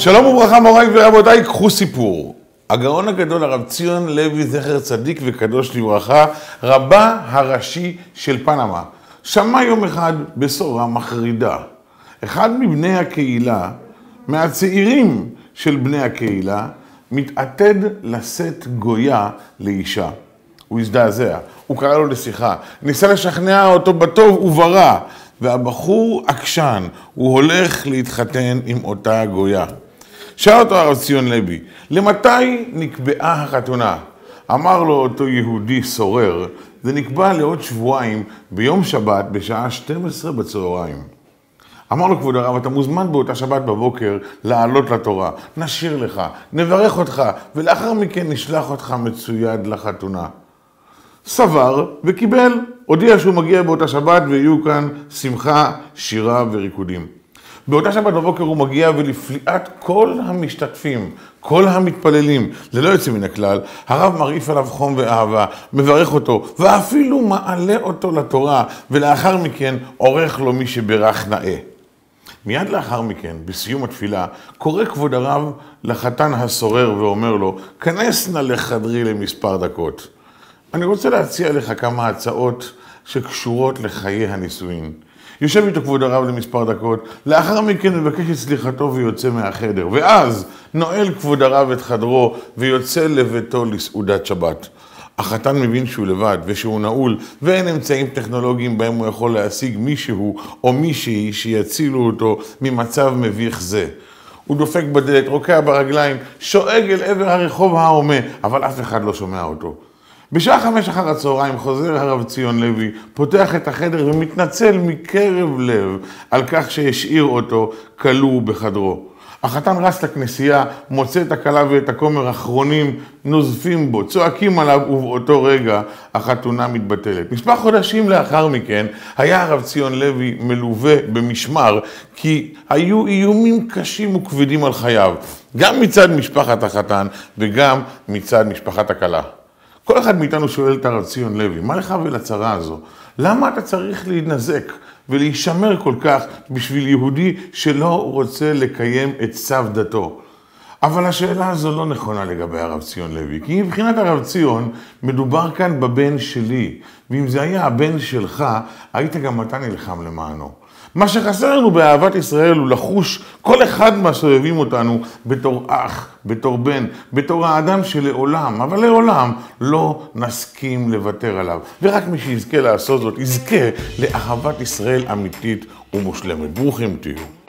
שלום וברכה מוריי ורבותיי, קחו סיפור. הגאון הגדול הרב ציון לוי זכר צדיק וקדוש לברכה, רבה הראשי של פנמה, שמע יום אחד בשורה מחרידה. אחד מבני הקהילה, מהצעירים של בני הקהילה, מתעתד לשאת גויה לאישה. הוא הזדעזע, הוא קרא לו לשיחה, ניסה לשכנע אותו בטוב וברע, והבחור עקשן, הוא הולך להתחתן עם אותה גויה. שאל אותו הרב ציון לוי, למתי נקבעה החתונה? אמר לו אותו יהודי סורר, זה נקבע לעוד שבועיים ביום שבת בשעה 12 בצהריים. אמר לו כבוד הרב, אתה מוזמן באותה שבת בבוקר לעלות לתורה, נשיר לך, נברך אותך, ולאחר מכן נשלח אותך מצויד לחתונה. סבר וקיבל, הודיע שהוא מגיע באותה שבת ויהיו כאן שמחה, שירה וריקודים. באותה שבת בבוקר הוא מגיע ולפליאת כל המשתתפים, כל המתפללים, ללא יוצא מן הכלל, הרב מרעיף עליו חום ואהבה, מברך אותו, ואפילו מעלה אותו לתורה, ולאחר מכן עורך לו מי שברך נאה. מיד לאחר מכן, בסיום התפילה, קורא כבוד הרב לחתן הסורר ואומר לו, כנס נא לחדרי למספר דקות. אני רוצה להציע לך כמה הצעות שקשורות לחיי הנישואין. יושב איתו כבוד הרב למספר דקות, לאחר מכן מבקש את סליחתו ויוצא מהחדר, ואז נועל כבוד הרב את חדרו ויוצא לביתו לסעודת שבת. החתן מבין שהוא לבד ושהוא נעול, ואין אמצעים טכנולוגיים בהם הוא יכול להשיג מישהו או מישהי שיצילו אותו ממצב מביך זה. הוא דופק בדלת, רוקע ברגליים, שואג אל עבר הרחוב ההומה, אבל אף אחד לא שומע אותו. בשעה 5 אחר הצהריים חוזר הרב ציון לוי, פותח את החדר ומתנצל מקרב לב על כך שהשאיר אותו כלוא בחדרו. החתן רץ לכנסייה, מוצא את הכלה ואת הכומר אחרונים, נוזפים בו, צועקים עליו, ובאותו רגע החתונה מתבטלת. מספר חודשים לאחר מכן היה הרב ציון לוי מלווה במשמר, כי היו איומים קשים וכבדים על חייו, גם מצד משפחת החתן וגם מצד משפחת הכלה. כל אחד מאיתנו שואל את הרב ציון לוי, מה לך ולצרה הזו? למה אתה צריך להתנזק ולהישמר כל כך בשביל יהודי שלא רוצה לקיים את צו דתו? אבל השאלה הזו לא נכונה לגבי הרב ציון לוי, כי מבחינת הרב ציון מדובר כאן בבן שלי, ואם זה היה הבן שלך, היית גם אתה נלחם למענו. מה שחסר לנו באהבת ישראל הוא לחוש כל אחד מהסובבים אותנו בתור אח, בתור בן, בתור האדם שלעולם, אבל לעולם לא נסכים לוותר עליו. ורק מי שיזכה לעשות זאת, יזכה לאהבת ישראל אמיתית ומושלמת. ברוכים תהיו.